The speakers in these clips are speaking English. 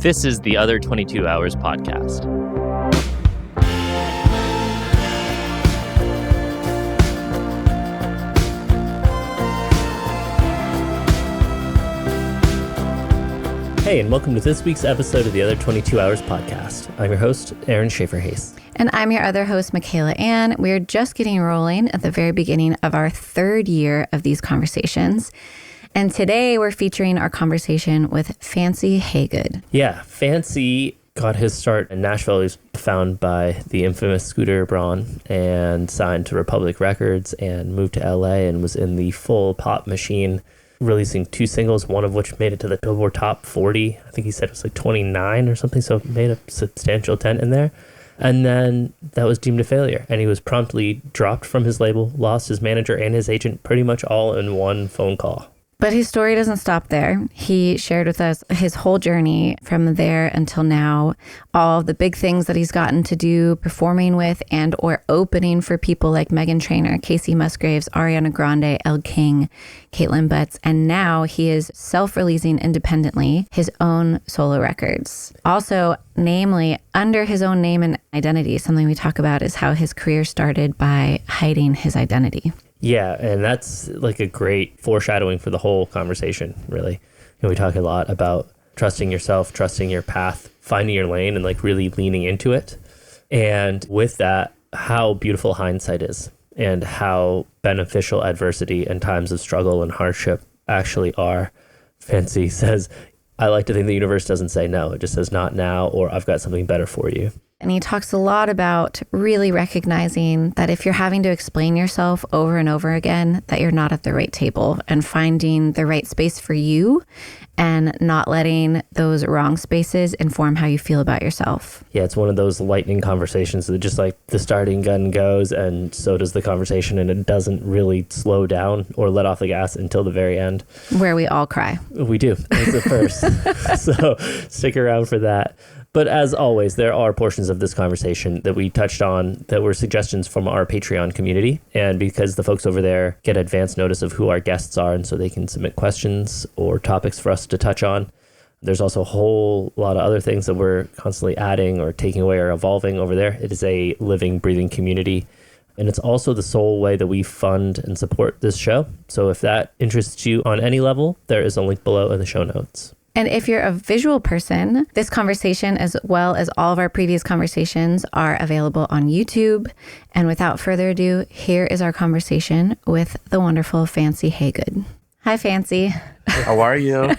This is the Other 22 Hours podcast. Hey, and welcome to this week's episode of the Other 22 Hours podcast. I'm your host, Aaron Schaefer-Hayes. And I'm your other host, Michaela Ann. We're just getting rolling at the very beginning of our third year of these conversations. And today we're featuring our conversation with Fancy Hagood. Yeah, Fancy got his start in Nashville. He was found by the infamous Scooter Braun and signed to Republic Records and moved to LA and was in the full pop machine, releasing 2 singles, one of which made it to the Billboard Top 40. I think he said it was like 29 or something, so made a substantial dent in there. And then that was deemed a failure, and he was promptly dropped from his label, lost his manager and his agent pretty much all in one phone call. But his story doesn't stop there. He shared with us his whole journey from there until now, all the big things that he's gotten to do, performing with and or opening for people like Meghan Trainor, Kacey Musgraves, Ariana Grande, Elle King, Kaitlin Butts, and now he is self-releasing independently his own solo records. Also, namely, under his own name and identity, something we talk about is how his career started by hiding his identity. Yeah, and that's like a great foreshadowing for the whole conversation, really. We talk a lot about trusting yourself, trusting your path, finding your lane, and like really leaning into it. And with that, how beautiful hindsight is and how beneficial adversity and times of struggle and hardship actually are. Fancy says, I like to think the universe doesn't say no. It just says not now, or I've got something better for you. And he talks a lot about really recognizing that if you're having to explain yourself over and over again, that you're not at the right table, and finding the right space for you and not letting those wrong spaces inform how you feel about yourself. Yeah, it's one of those lightning conversations that just like the starting gun goes and so does the conversation, and it doesn't really slow down or let off the gas until the very end. Where we all cry. We do. It's the first. So stick around for that. But as always, there are portions of this conversation that we touched on that were suggestions from our Patreon community. And because the folks over there get advance notice of who our guests are, and so they can submit questions or topics for us to touch on, there's also a whole lot of other things that we're constantly adding or taking away or evolving over there. It is a living, breathing community. And it's also the sole way that we fund and support this show. So if that interests you on any level, there is a link below in the show notes. And if you're a visual person, this conversation, as well as all of our previous conversations, are available on YouTube. And without further ado, here is our conversation with the wonderful Fancy Hagood. Hi, Fancy. How are you?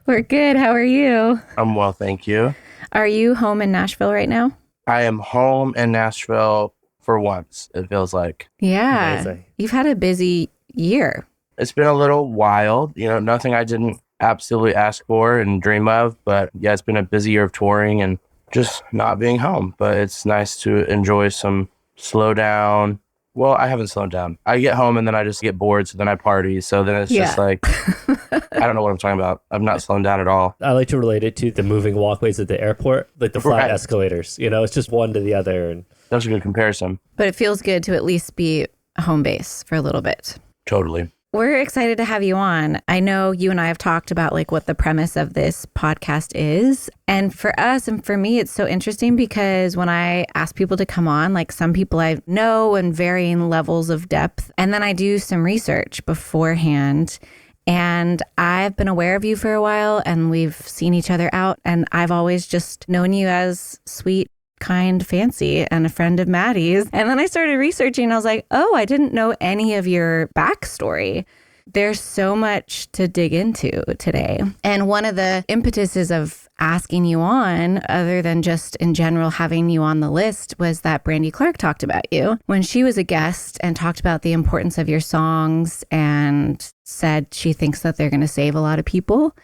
We're good. How are you? I'm well, thank you. Are you home in Nashville right now? I am home in Nashville for once, it feels like. Yeah. Amazing. You've had a busy year. It's been a little wild. Nothing I didn't absolutely ask for and dream of, but yeah, it's been a busy year of touring and just not being home. But it's nice to enjoy some slow down. Well, I haven't slowed down. I get home and then I just get bored, so then I party. So then it's just like, I don't know what I'm talking about. I'm not slowing down at all. I like to relate it to the moving walkways at the airport, like the flat escalators. It's just one to the other. And that's a good comparison. But it feels good to at least be home base for a little bit. Totally. We're excited to have you on. I know you and I have talked about like what the premise of this podcast is. And for us and for me, it's so interesting because when I ask people to come on, like some people I know in varying levels of depth, and then I do some research beforehand. And I've been aware of you for a while and we've seen each other out. And I've always just known you as sweet, kind Fancy and a friend of Maddie's. And then I started researching and I was like, oh, I didn't know any of your backstory. There's so much to dig into today. And one of the impetuses of asking you on, other than just in general having you on the list, was that Brandy Clark talked about you when she was a guest and talked about the importance of your songs and said she thinks that they're going to save a lot of people.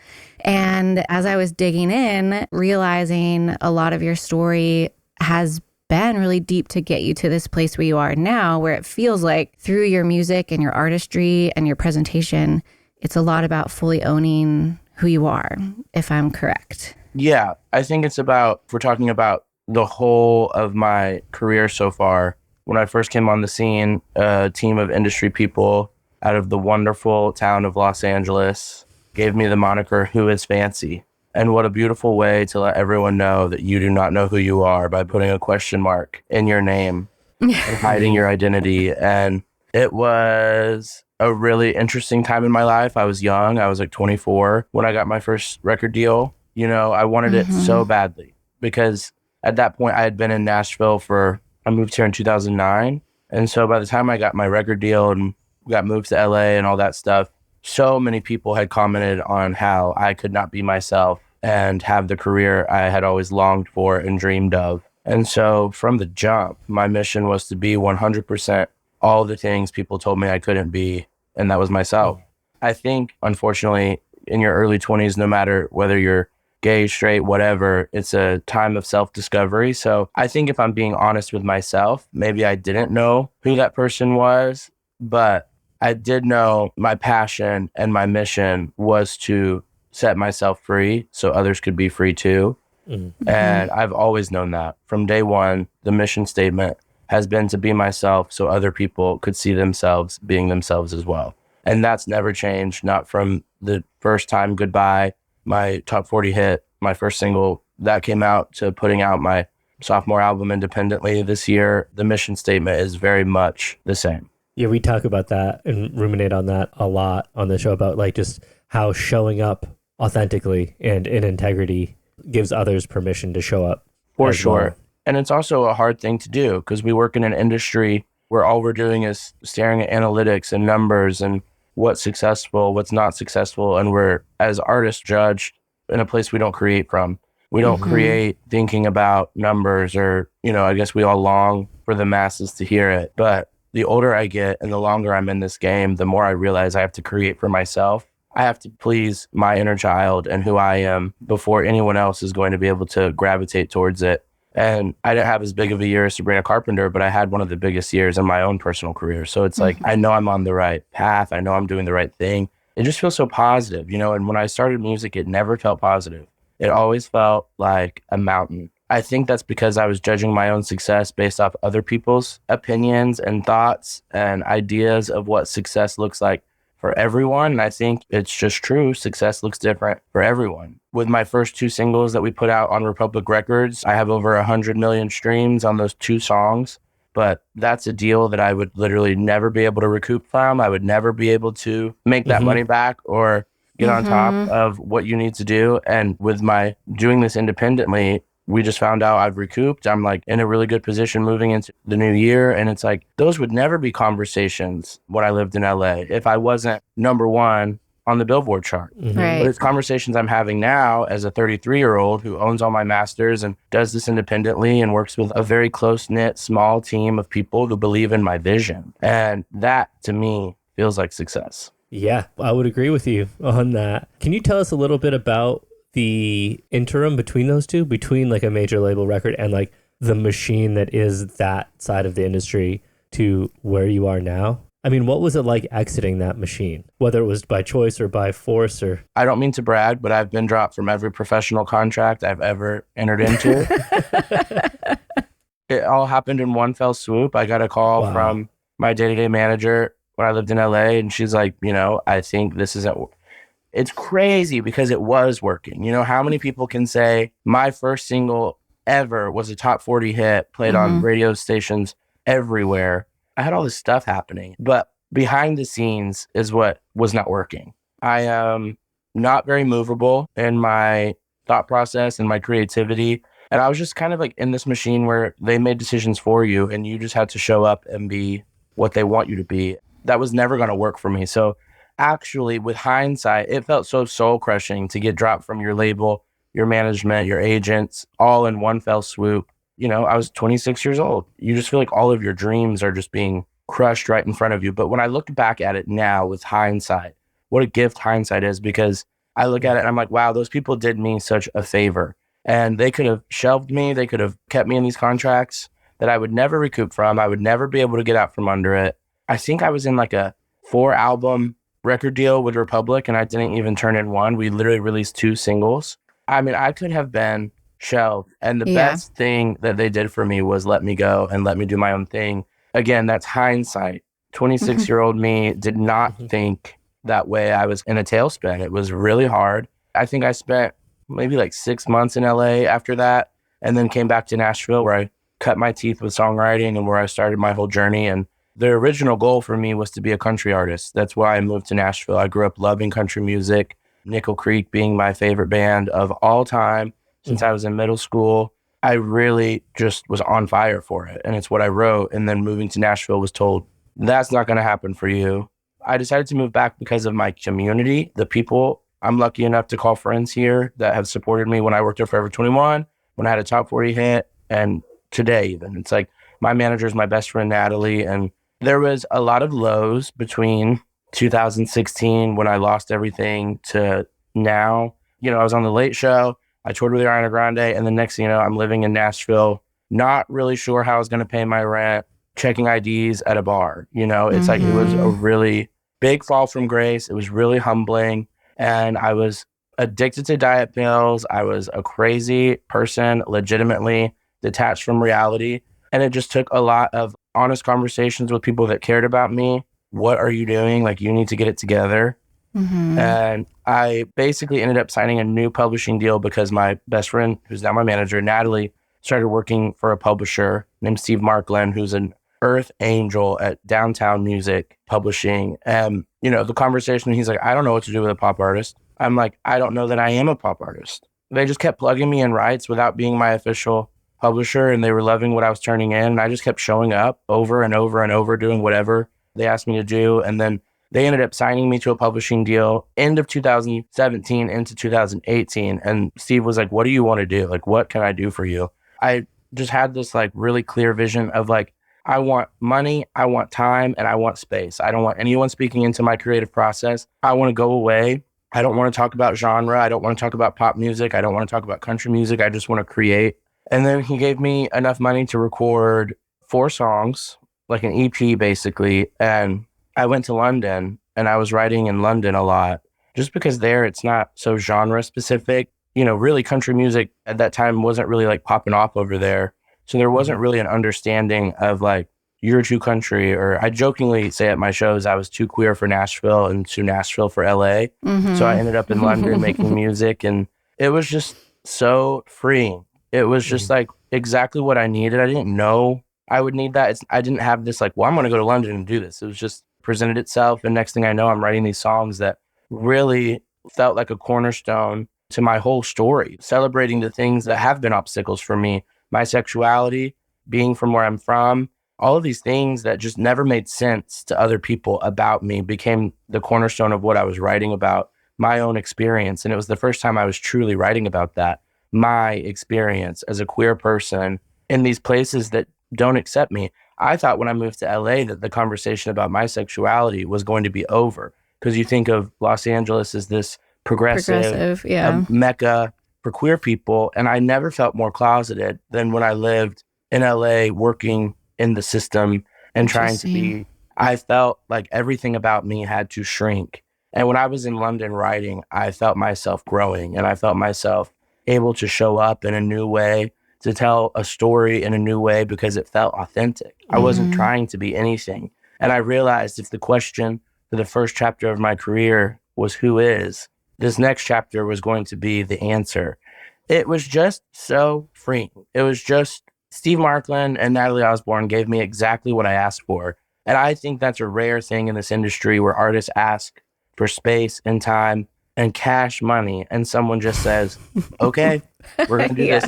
And as I was digging in, realizing a lot of your story has been really deep to get you to this place where you are now, where it feels like through your music and your artistry and your presentation, it's a lot about fully owning who you are, if I'm correct. Yeah, I think it's about, if we're talking about the whole of my career so far, when I first came on the scene, a team of industry people out of the wonderful town of Los Angeles gave me the moniker, Who is Fancy? And what a beautiful way to let everyone know that you do not know who you are by putting a question mark in your name and hiding your identity. And it was a really interesting time in my life. I was young. I was like 24 when I got my first record deal. You know, I wanted it so badly because at that point I had been in Nashville I moved here in 2009. And so by the time I got my record deal and got moved to LA and all that stuff, so many people had commented on how I could not be myself and have the career I had always longed for and dreamed of. And so from the jump, my mission was to be 100% all the things people told me I couldn't be, and that was myself. I think, unfortunately, in your early 20s, no matter whether you're gay, straight, whatever, it's a time of self-discovery. So I think if I'm being honest with myself, maybe I didn't know who that person was, but I did know my passion and my mission was to set myself free so others could be free too. And I've always known that. From day one, the mission statement has been to be myself so other people could see themselves being themselves as well. And that's never changed, not from the first time Goodbye, my top 40 hit, my first single that came out, to putting out my sophomore album independently this year. The mission statement is very much the same. Yeah, we talk about that and ruminate on that a lot on the show, about like just how showing up authentically and in integrity gives others permission to show up. For sure. Well. And it's also a hard thing to do because we work in an industry where all we're doing is staring at analytics and numbers and what's successful, what's not successful. And we're, as artists, judged in a place we don't create from. We don't create thinking about numbers, or, you know, I guess we all long for the masses to hear it. But the older I get and the longer I'm in this game, the more I realize I have to create for myself. I have to please my inner child and who I am before anyone else is going to be able to gravitate towards it. And I didn't have as big of a year as Sabrina Carpenter, but I had one of the biggest years in my own personal career. So it's like, I know I'm on the right path. I know I'm doing the right thing. It just feels so positive, you know? And when I started music, it never felt positive. It always felt like a mountain. I think that's because I was judging my own success based off other people's opinions and thoughts and ideas of what success looks like for everyone. And I think it's just true. Success looks different for everyone. With my first two singles that we put out on Republic Records, I have over 100 million streams on those two songs. But that's a deal that I would literally never be able to recoup from. I would never be able to make that money back or get on top of what you need to do. And with my doing this independently, we just found out I've recouped. I'm like in a really good position moving into the new year. And it's like, those would never be conversations when I lived in LA if I wasn't number one on the Billboard chart. Right. But it's conversations I'm having now as a 33-year-old who owns all my masters and does this independently and works with a very close-knit, small team of people who believe in my vision. And that, to me, feels like success. Yeah, I would agree with you on that. Can you tell us a little bit about the interim between those two, between like a major label record and like the machine that is that side of the industry to where you are now? I mean, what was it like exiting that machine, whether it was by choice or by force? Or I don't mean to brag, but I've been dropped from every professional contract I've ever entered into. It all happened in one fell swoop. I got a call from my day-to-day manager when I lived in LA, and she's like, you know, I think this isn't... It's crazy because it was working. You know, how many people can say my first single ever was a top 40 hit, played on radio stations everywhere. I had all this stuff happening, but behind the scenes is what was not working. I am not very movable in my thought process and my creativity. And I was just kind of like in this machine where they made decisions for you and you just had to show up and be what they want you to be. That was never going to work for me. So actually, with hindsight, it felt so soul crushing to get dropped from your label, your management, your agents, all in one fell swoop. You know, I was 26 years old. You just feel like all of your dreams are just being crushed right in front of you. But when I look back at it now with hindsight, what a gift hindsight is, because I look at it and I'm like, wow, those people did me such a favor. And they could have shelved me. They could have kept me in these contracts that I would never recoup from. I would never be able to get out from under it. I think I was in like a 4-album record deal with Republic, and I didn't even turn in one. We literally released 2 singles. I mean, I could have been shelved. And the best thing that they did for me was let me go and let me do my own thing. Again, that's hindsight. 26-year-old me did not think that way. I was in a tailspin. It was really hard. I think I spent maybe like 6 months in LA after that, and then came back to Nashville where I cut my teeth with songwriting and where I started my whole journey. And the original goal for me was to be a country artist. That's why I moved to Nashville. I grew up loving country music, Nickel Creek being my favorite band of all time since I was in middle school. I really just was on fire for it. And it's what I wrote. And then moving to Nashville was told, that's not going to happen for you. I decided to move back because of my community, the people I'm lucky enough to call friends here that have supported me when I worked at Forever 21, when I had a top 40 hit, and today even. It's like my manager is my best friend, Natalie. And there was a lot of lows between 2016 when I lost everything to now. You know, I was on The Late Show. I toured with Ariana Grande. And the next thing you know, I'm living in Nashville, not really sure how I was going to pay my rent, checking IDs at a bar. You know, it's like it was a really big fall from grace. It was really humbling. And I was addicted to diet pills. I was a crazy person, legitimately detached from reality. And it just took a lot of honest conversations with people that cared about me. What are you doing? Like, you need to get it together. And I basically ended up signing a new publishing deal because my best friend, who's now my manager, Natalie, started working for a publisher named Steve Markland, who's an earth angel at Downtown Music Publishing. And, you know, the conversation, he's like, I don't know what to do with a pop artist. I'm like, I don't know that I am a pop artist. They just kept plugging me in rights without being my official publisher, and they were loving what I was turning in. And I just kept showing up over and over and over, doing whatever they asked me to do. And then they ended up signing me to a publishing deal end of 2017 into 2018. And Steve was like, what do you want to do? Like, what can I do for you? I just had this like really clear vision of like, I want money, I want time, and I want space. I don't want anyone speaking into my creative process. I want to go away. I don't want to talk about genre. I don't want to talk about pop music. I don't want to talk about country music. I just want to create. And then he gave me enough money to record 4 songs, like an EP basically. And I went to London, and I was writing in London a lot just because there it's not so genre specific. You know, really country music at that time wasn't really like popping off over there. So there wasn't really an understanding of like, you're too country, or I jokingly say at my shows, I was too queer for Nashville and too Nashville for LA. So I ended up in London making music, and it was just so freeing. It was just like exactly what I needed. I didn't know I would need that. I didn't have this like, well, I'm going to go to London and do this. It was just presented itself. And next thing I know, I'm writing these songs that really felt like a cornerstone to my whole story, celebrating the things that have been obstacles for me, my sexuality, being from where I'm from, all of these things that just never made sense to other people about me became the cornerstone of what I was writing about, my own experience. And it was the first time I was truly writing about that, my experience as a queer person in these places that don't accept me. I thought when I moved to LA that the conversation about my sexuality was going to be over, because you think of Los Angeles as this progressive mecca for queer people. And I never felt more closeted than when I lived in LA working in the system and trying to be. I felt like everything about me had to shrink. And when I was in London writing, I felt myself growing, and I felt myself able to show up in a new way, to tell a story in a new way, because it felt authentic. I wasn't trying to be anything. And I realized if the question for the first chapter of my career was who is, this next chapter was going to be the answer. It was just so freeing. It was just Steve Markland and Natalie Osborne gave me exactly what I asked for. And I think that's a rare thing in this industry, where artists ask for space and time and cash money, and someone just says, okay, we're going to do this.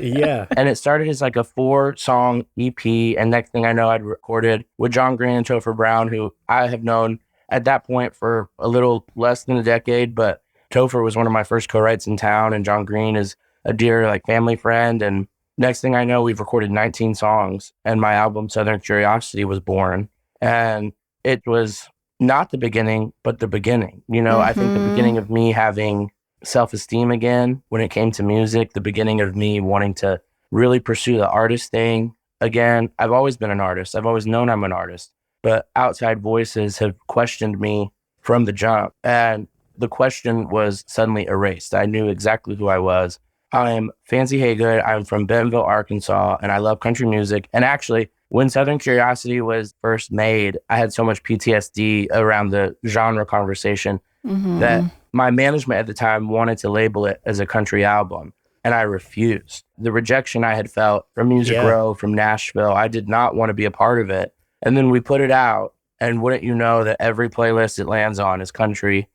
And it started as like a 4-song EP. And next thing I know, I'd recorded with John Green and Scooter Braun, who I have known at that point for a little less than a decade. But Topher was one of my first co-writes in town, and John Green is a dear like family friend. And next thing I know, we've recorded 19 songs, and my album Southern Curiosity was born. And it was not the beginning, but the beginning. You know, I think the beginning of me having self-esteem again when it came to music, the beginning of me wanting to really pursue the artist thing again. I've always been an artist. I've always known I'm an artist, but outside voices have questioned me from the jump. And the question was suddenly erased. I knew exactly who I was. I am Fancy Hagood. I'm from Bentonville, Arkansas, and I love country music. And actually, when Southern Curiosity was first made, I had so much PTSD around the genre conversation that My management at the time wanted to label it as a country album, and I refused. The rejection I had felt from Music Row, from Nashville, I did not want to be a part of it. And then we put it out, and wouldn't you know that every playlist it lands on is country.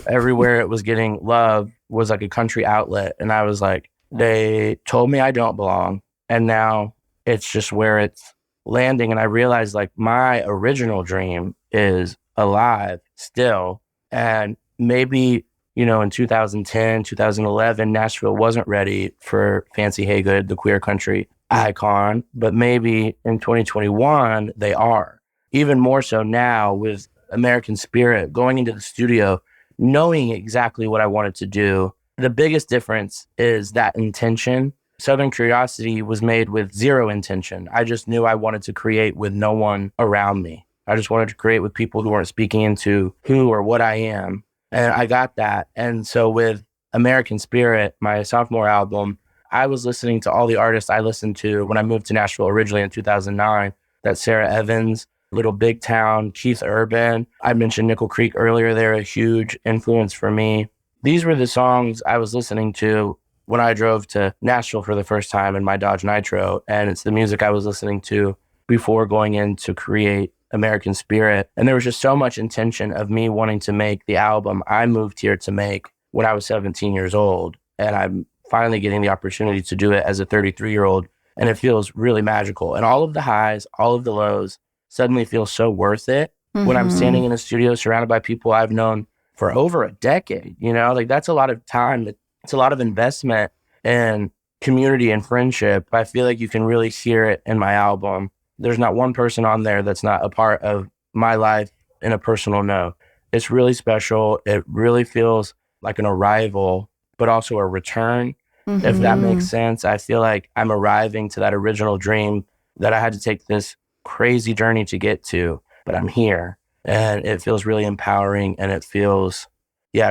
Everywhere it was getting love was like a country outlet. And I was like, they told me I don't belong. And now it's just where it's landing. And I realized like my original dream is alive still. And maybe, you know, in 2010, 2011, Nashville wasn't ready for Fancy Hagood, the queer country icon. But maybe in 2021, they are. Even more so now with American Spirit, going into the studio, knowing exactly what I wanted to do. The biggest difference is that intention. Southern Curiosity was made with zero intention. I just knew I wanted to create with no one around me. I just wanted to create with people who weren't speaking into who or what I am. And I got that. And so with American Spirit, my sophomore album, I was listening to all the artists I listened to when I moved to Nashville originally in 2009. That's Sarah Evans, Little Big Town, Keith Urban. I mentioned Nickel Creek earlier. They're a huge influence for me. These were the songs I was listening to when I drove to Nashville for the first time in my Dodge Nitro. And it's the music I was listening to before going in to create American Spirit. And there was just so much intention of me wanting to make the album I moved here to make when I was 17 years old. And I'm finally getting the opportunity to do it as a 33-year-old. And it feels really magical. And all of the highs, all of the lows suddenly feel so worth it when I'm standing in a studio surrounded by people I've known for over a decade. You know, like that's a lot of time. It's a lot of investment in community and friendship. I feel like you can really hear it in my album. There's not one person on there that's not a part of my life in a personal note. It's really special. It really feels like an arrival, but also a return, if that makes sense. I feel like I'm arriving to that original dream that I had to take this crazy journey to get to, but I'm here. And it feels really empowering. And it feels,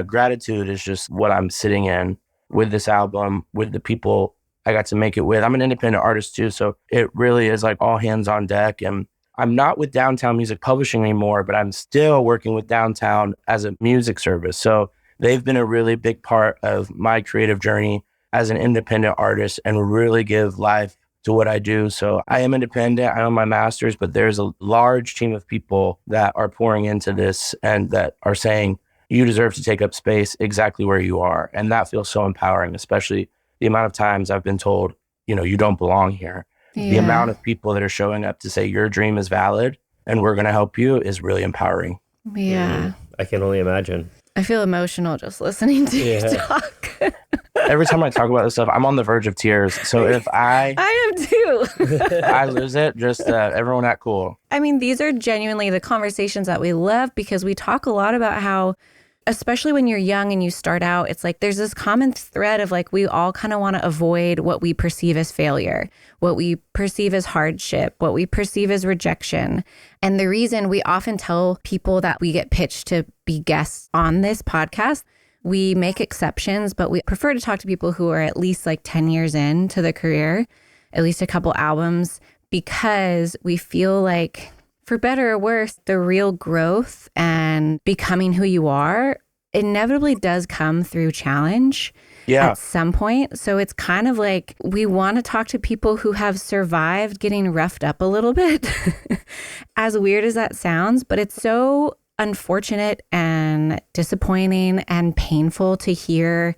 gratitude is just what I'm sitting in with this album, with the people I got to make it with. I'm an independent artist too, so it really is like all hands on deck. And I'm not with Downtown Music Publishing anymore, but I'm still working with Downtown as a music service. So they've been a really big part of my creative journey as an independent artist and really give life to what I do. So I am independent. I own my masters, but there's a large team of people that are pouring into this and that are saying, you deserve to take up space exactly where you are. And that feels so empowering, especially the amount of times I've been told, you know, you don't belong here. Yeah. The amount of people that are showing up to say your dream is valid and we're going to help you is really empowering. Yeah. I can only imagine. I feel emotional just listening to you talk. Every time I talk about this stuff, I'm on the verge of tears. So if I am too. I lose it, just everyone act cool. I mean, these are genuinely the conversations that we love because we talk a lot about how, especially when you're young and you start out, it's like there's this common thread of like we all kind of want to avoid what we perceive as failure, what we perceive as hardship, what we perceive as rejection. And the reason we often tell people that we get pitched to be guests on this podcast, we make exceptions, but we prefer to talk to people who are at least like 10 years into the career, at least a couple albums, because we feel like, for better or worse, the real growth and becoming who you are inevitably does come through challenge at some point. So it's kind of like we want to talk to people who have survived getting roughed up a little bit, as weird as that sounds, but it's so unfortunate and disappointing and painful to hear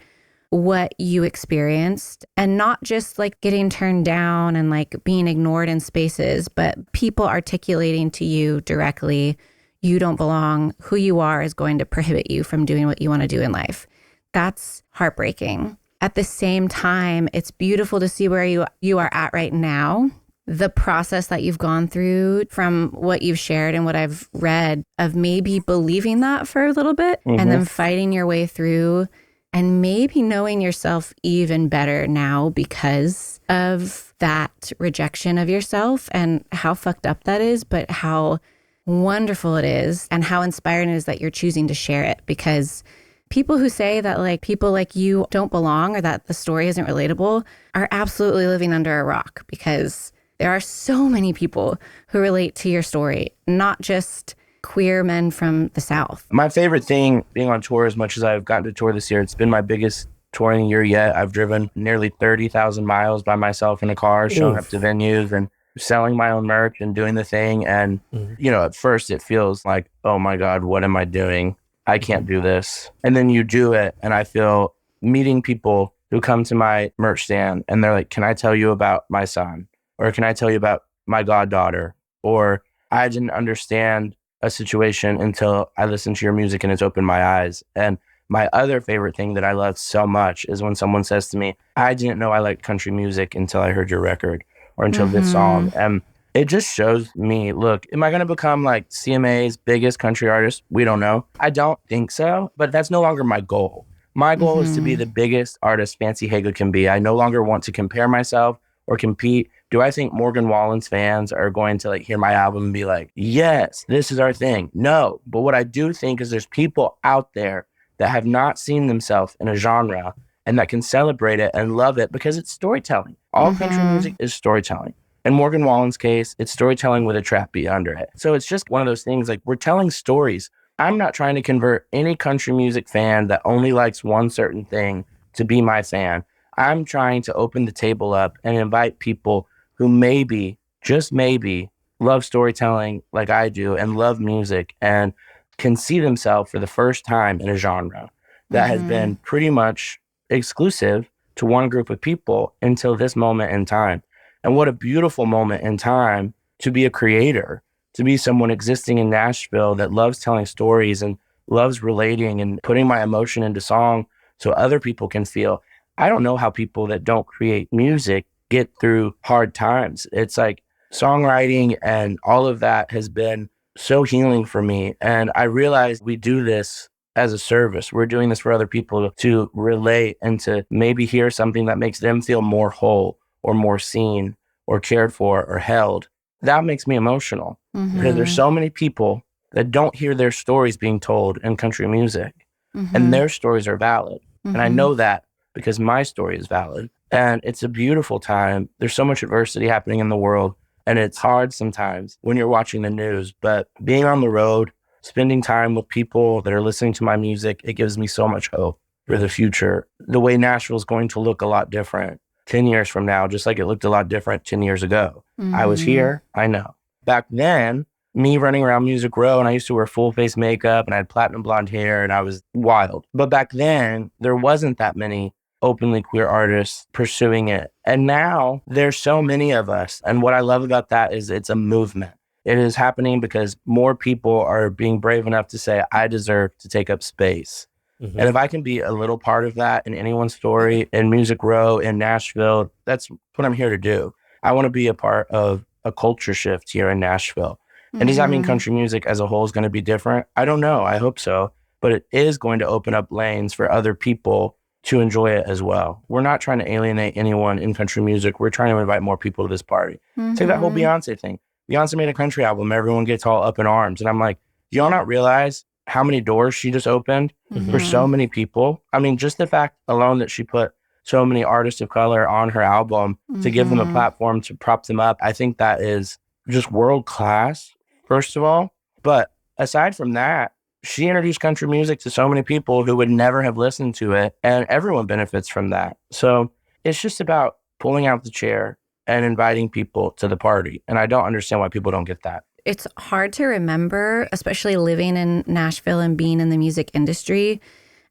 what you experienced, and not just like getting turned down and like being ignored in spaces, but people articulating to you directly, you don't belong, who you are is going to prohibit you from doing what you want to do in life. That's heartbreaking. At the same time, it's beautiful to see where you are at right now. The process that you've gone through from what you've shared and what I've read of maybe believing that for a little bit and then fighting your way through and maybe knowing yourself even better now because of that rejection of yourself and how fucked up that is, but how wonderful it is and how inspiring it is that you're choosing to share it. Because people who say that like people like you don't belong or that the story isn't relatable are absolutely living under a rock, because there are so many people who relate to your story, not just queer men from the South? My favorite thing being on tour, as much as I've gotten to tour this year, it's been my biggest touring year yet. I've driven nearly 30,000 miles by myself in a car, showing up to venues and selling my own merch and doing the thing. And, you know, at first it feels like, oh my God, what am I doing? I can't do this. And then you do it. And I feel meeting people who come to my merch stand and they're like, can I tell you about my son? Or can I tell you about my goddaughter? Or I didn't understand a situation until I listened to your music and it's opened my eyes. And my other favorite thing that I love so much is when someone says to me, I didn't know I liked country music until I heard your record or until this song. And it just shows me, look, am I going to become like CMA's biggest country artist? We don't know. I don't think so, but that's no longer my goal. My goal is to be the biggest artist Fancy Hagood can be. I no longer want to compare myself or compete. Do I think Morgan Wallen's fans are going to like hear my album and be like, yes, this is our thing? No. But what I do think is there's people out there that have not seen themselves in a genre and that can celebrate it and love it because it's storytelling. All country music is storytelling. In Morgan Wallen's case, it's storytelling with a trap beat under it. So it's just one of those things like we're telling stories. I'm not trying to convert any country music fan that only likes one certain thing to be my fan. I'm trying to open the table up and invite people who maybe, just maybe, love storytelling like I do and love music and can see themselves for the first time in a genre that has been pretty much exclusive to one group of people until this moment in time. And what a beautiful moment in time to be a creator, to be someone existing in Nashville that loves telling stories and loves relating and putting my emotion into song so other people can feel. I don't know how people that don't create music get through hard times. It's like songwriting and all of that has been so healing for me. And I realized we do this as a service. We're doing this for other people to relate and to maybe hear something that makes them feel more whole or more seen or cared for or held. That makes me emotional because there's so many people that don't hear their stories being told in country music and their stories are valid. And I know that because my story is valid. And it's a beautiful time. There's so much adversity happening in the world. And it's hard sometimes when you're watching the news. But being on the road, spending time with people that are listening to my music, it gives me so much hope for the future. The way Nashville is going to look a lot different 10 years from now, just like it looked a lot different 10 years ago. I was here, I know. Back then, me running around Music Row, and I used to wear full face makeup and I had platinum blonde hair and I was wild. But back then, there wasn't that many openly queer artists pursuing it. And now there's so many of us. And what I love about that is it's a movement. It is happening because more people are being brave enough to say, I deserve to take up space. And if I can be a little part of that in anyone's story, in Music Row, in Nashville, that's what I'm here to do. I want to be a part of a culture shift here in Nashville. And does that mean country music as a whole is going to be different? I don't know. I hope so. But it is going to open up lanes for other people to enjoy it as well. We're not trying to alienate anyone in country music. We're trying to invite more people to this party. Take that whole Beyonce thing. Beyonce made a country album. Everyone gets all up in arms. And I'm like, do y'all not realize how many doors she just opened for so many people? I mean, just the fact alone that she put so many artists of color on her album to give them a platform to prop them up. I think that is just world class, first of all. But aside from that, she introduced country music to so many people who would never have listened to it, and everyone benefits from that. So it's just about pulling out the chair and inviting people to the party. And I don't understand why people don't get that. It's hard to remember, especially living in Nashville and being in the music industry,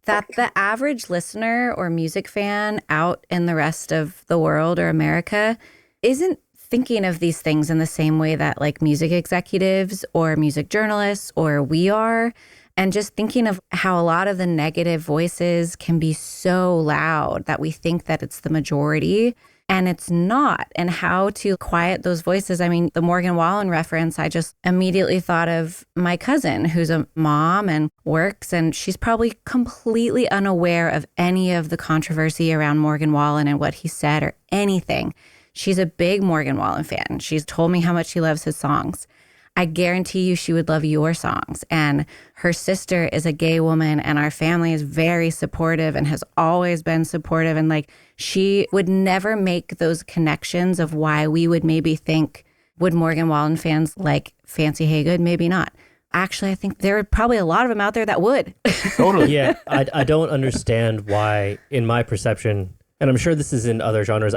that the average listener or music fan out in the rest of the world or America isn't thinking of these things in the same way that like music executives or music journalists or we are. And just thinking of how a lot of the negative voices can be so loud that we think that it's the majority and it's not, and how to quiet those voices. I mean, the Morgan Wallen reference, I just immediately thought of my cousin who's a mom and works, and she's probably completely unaware of any of the controversy around Morgan Wallen and what he said or anything. She's a big Morgan Wallen fan. She's told me how much she loves his songs. I guarantee you she would love your songs. And her sister is a gay woman and our family is very supportive and has always been supportive. And like, she would never make those connections of why we would maybe think, would Morgan Wallen fans like Fancy Hagood? Maybe not. actually, I think there are probably a lot of them out there that would. Totally. Yeah, I don't understand why, in my perception, and I'm sure this is in other genres,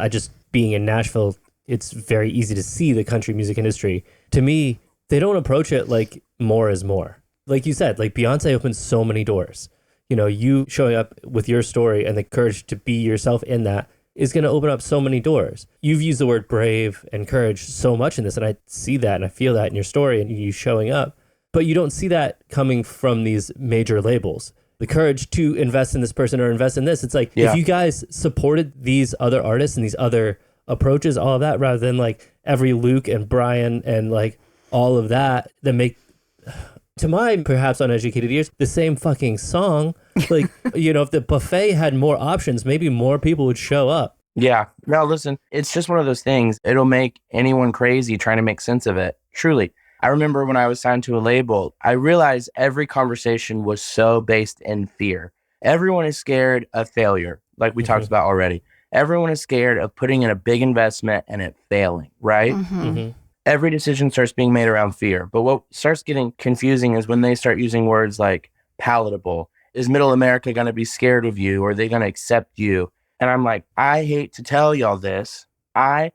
being in Nashville, it's very easy to see the country music industry. To me, they don't approach it like more is more. Like you said, like Beyonce opens so many doors. You know, you showing up with your story and the courage to be yourself in that is going to open up so many doors. You've used the word brave and courage so much in this, and I see that and I feel that in your story and you showing up. But you don't see that coming from these major labels. The courage to invest in this person or invest in this. It's like, if you guys supported these other artists and these other approaches, all of that, rather than like every Luke and Brian and like all of that make, to my perhaps uneducated ears, the same fucking song. Like, you know, if the buffet had more options, maybe more people would show up. Yeah. No, listen, it's just one of those things. It'll make anyone crazy trying to make sense of it. Truly. I remember when I was signed to a label, I realized every conversation was so based in fear. Everyone is scared of failure, like we talked about already. Everyone is scared of putting in a big investment and it failing, right? Every decision starts being made around fear. But what starts getting confusing is when they start using words like palatable. Is middle America going to be scared of you? Or are they going to accept you? And I'm like, I hate to tell y'all this. I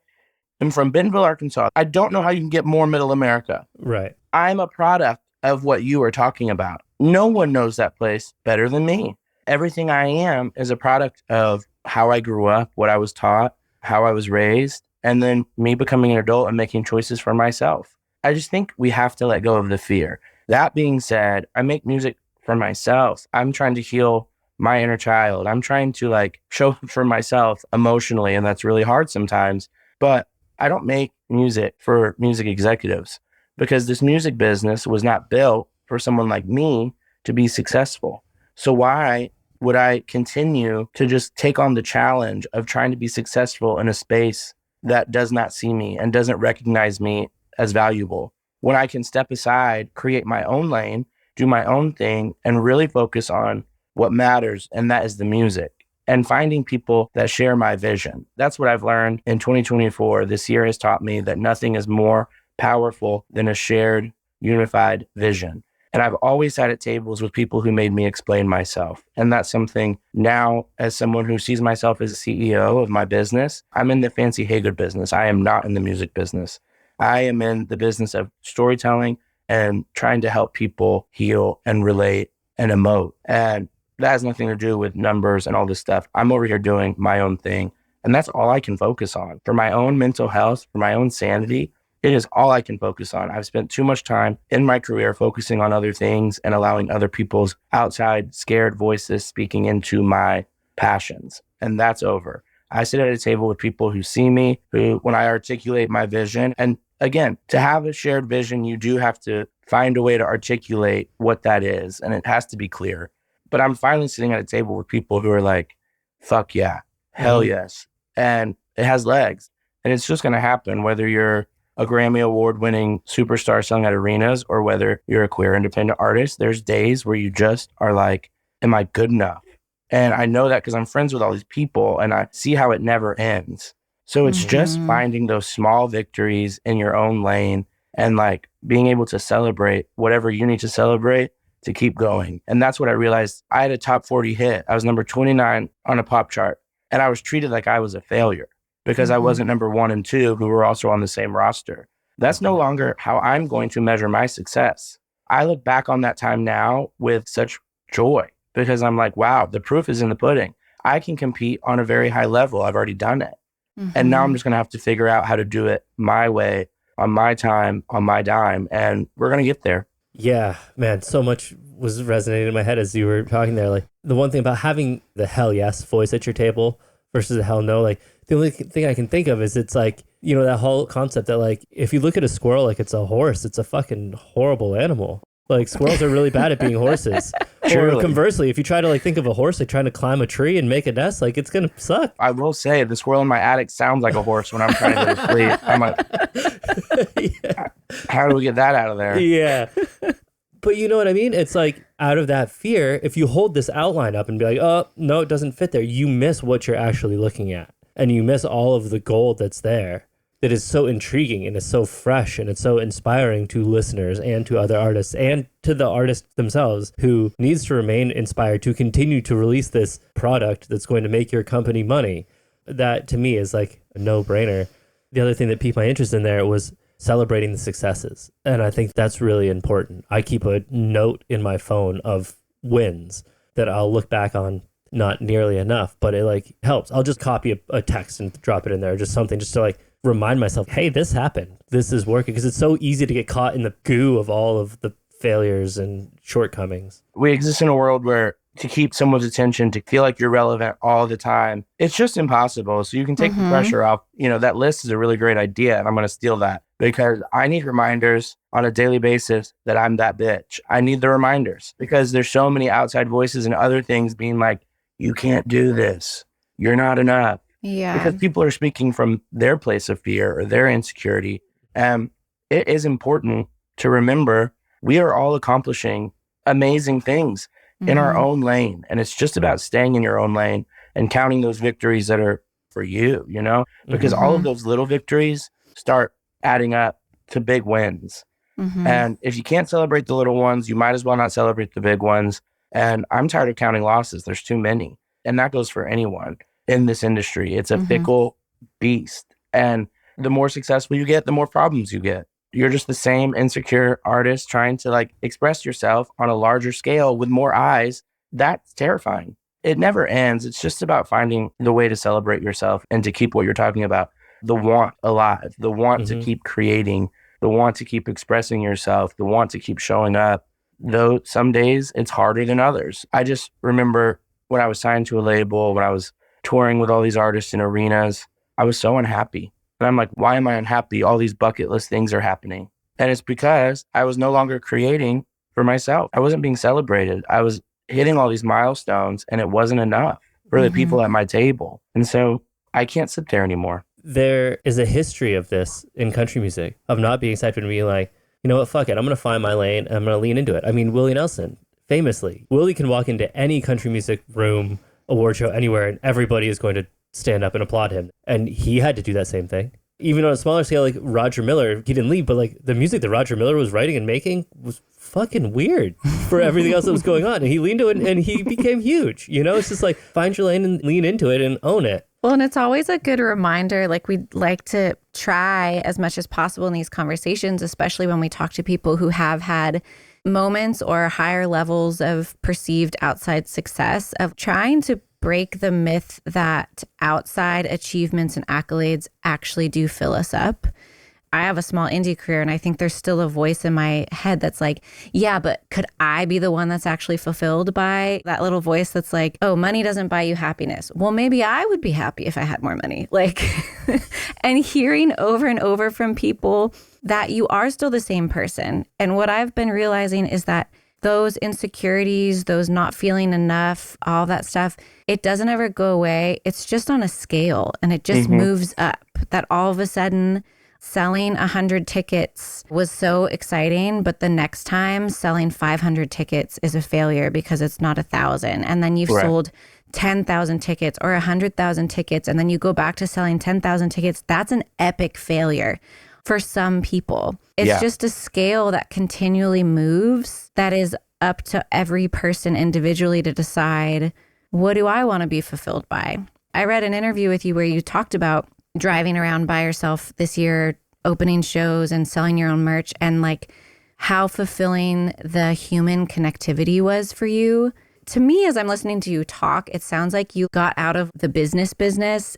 am from Bentonville, Arkansas. I don't know how you can get more middle America. Right. I'm a product of what you are talking about. No one knows that place better than me. Everything I am is a product of how I grew up, what I was taught, how I was raised, and then me becoming an adult and making choices for myself. I just think we have to let go of the fear. That being said, I make music for myself. I'm trying to heal my inner child. I'm trying to like show up for myself emotionally, and that's really hard sometimes. But I don't make music for music executives because this music business was not built for someone like me to be successful. So why would I continue to just take on the challenge of trying to be successful in a space that does not see me and doesn't recognize me as valuable, when I can step aside, create my own lane, do my own thing, and really focus on what matters, and that is the music, and finding people that share my vision. That's what I've learned in 2024. This year has taught me that nothing is more powerful than a shared, unified vision. And I've always sat at tables with people who made me explain myself. And that's something now, as someone who sees myself as a CEO of my business, I'm in the Fancy Hagood business. I am not in the music business. I am in the business of storytelling and trying to help people heal and relate and emote. And that has nothing to do with numbers and all this stuff. I'm over here doing my own thing. And that's all I can focus on. For my own mental health, for my own sanity, it is all I can focus on. I've spent too much time in my career focusing on other things and allowing other people's outside scared voices speaking into my passions. And that's over. I sit at a table with people who see me, who, when I articulate my vision, and again, to have a shared vision, you do have to find a way to articulate what that is, and it has to be clear. But I'm finally sitting at a table with people who are like, fuck yeah, hell yes. And it has legs. And it's just going to happen whether you're a Grammy Award-winning superstar selling at arenas or whether you're a queer independent artist. There's days where you just are like, am I good enough? And I know that because I'm friends with all these people and I see how it never ends. So it's just finding those small victories in your own lane and like being able to celebrate whatever you need to celebrate to keep going. And that's what I realized. I had a top 40 hit. I was number 29 on a pop chart and I was treated like I was a failure because I wasn't number 1 and 2 who were also on the same roster. That's no longer how I'm going to measure my success. I look back on that time now with such joy because I'm like, wow, the proof is in the pudding. I can compete on a very high level. I've already done it. And now I'm just going to have to figure out how to do it my way, on my time, on my dime. And we're going to get there. Yeah, man, so much was resonating in my head as you were talking there. Like the one thing about having the hell yes voice at your table versus the hell no, like the only thing I can think of is it's like, you know, that whole concept that like, if you look at a squirrel like it's a horse, it's a fucking horrible animal. Like squirrels are really bad at being horses. Or conversely, if you try to like think of a horse like trying to climb a tree and make a nest, like it's gonna suck. I will say the squirrel in my attic sounds like a horse when I'm trying to go to sleep. I'm like, how do we get that out of there? Yeah. But you know what I mean? It's like out of that fear, if you hold this outline up and be like, oh, no, it doesn't fit there, you miss what you're actually looking at. And you miss all of the gold that's there. that is so intriguing and it's so fresh and it's so inspiring to listeners and to other artists and to the artists themselves who needs to remain inspired to continue to release this product that's going to make your company money. That to me is like a no-brainer. The other thing that piqued my interest in there was celebrating the successes. And I think that's really important. I keep a note in my phone of wins that I'll look back on, not nearly enough, but it like helps. I'll just copy a text and drop it in there, just something just to like remind myself, hey, this happened. This is working. Because it's so easy to get caught in the goo of all of the failures and shortcomings. We exist in a world where to keep someone's attention, to feel like you're relevant all the time, it's just impossible. So you can take the pressure off. You know, that list is a really great idea, and I'm going to steal that because I need reminders on a daily basis that I'm that bitch. I need the reminders because there's so many outside voices and other things being like, you can't do this. You're not enough. Yeah. Because people are speaking from their place of fear or their insecurity. And it is important to remember we are all accomplishing amazing things in our own lane. And it's just about staying in your own lane and counting those victories that are for you, you know, because all of those little victories start adding up to big wins. And if you can't celebrate the little ones, you might as well not celebrate the big ones. And I'm tired of counting losses. There's too many. And that goes for anyone in this industry. It's a fickle beast. And the more successful you get, the more problems you get. You're just the same insecure artist trying to like express yourself on a larger scale with more eyes. That's terrifying. It never ends. It's just about finding the way to celebrate yourself and to keep what you're talking about, the want alive, the want to keep creating, the want to keep expressing yourself, the want to keep showing up. Though some days it's harder than others. I just remember when I was signed to a label, when I was touring with all these artists in arenas, I was so unhappy. And I'm like, why am I unhappy? All these bucket list things are happening. And it's because I was no longer creating for myself. I wasn't being celebrated. I was hitting all these milestones and it wasn't enough for the people at my table. And so I can't sit there anymore. There is a history of this in country music, of not being accepted and being like, you know what, fuck it. I'm going to find my lane and I'm going to lean into it. I mean, Willie Nelson, famously, Willie can walk into any country music room, award show, anywhere, and everybody is going to stand up and applaud him. And he had to do that same thing. Even on a smaller scale, like Roger Miller, he didn't leave, but like the music that Roger Miller was writing and making was fucking weird for everything else that was going on. And he leaned to it and he became huge. You know, it's just like find your lane and lean into it and own it. Well, and it's always a good reminder, like we'd like to try as much as possible in these conversations, especially when we talk to people who have had moments or higher levels of perceived outside success, of trying to break the myth that outside achievements and accolades actually do fill us up. I have a small indie career and I think there's still a voice in my head that's like, yeah, but could I be the one that's actually fulfilled by that little voice that's like, oh, money doesn't buy you happiness. Well, maybe I would be happy if I had more money. Like, and hearing over and over from people that you are still the same person. And what I've been realizing is that those insecurities, those not feeling enough, all that stuff, it doesn't ever go away. It's just on a scale and it just moves up. That all of a sudden selling 100 tickets was so exciting, but the next time selling 500 tickets is a failure because it's not 1,000. And then you've sold 10,000 tickets or 100,000 tickets, and then you go back to selling 10,000 tickets. That's an epic failure for some people. It's just a scale that continually moves, that is up to every person individually to decide, what do I want to be fulfilled by? I read an interview with you where you talked about driving around by yourself this year, opening shows and selling your own merch, and like how fulfilling the human connectivity was for you. To me, as I'm listening to you talk, it sounds like you got out of the business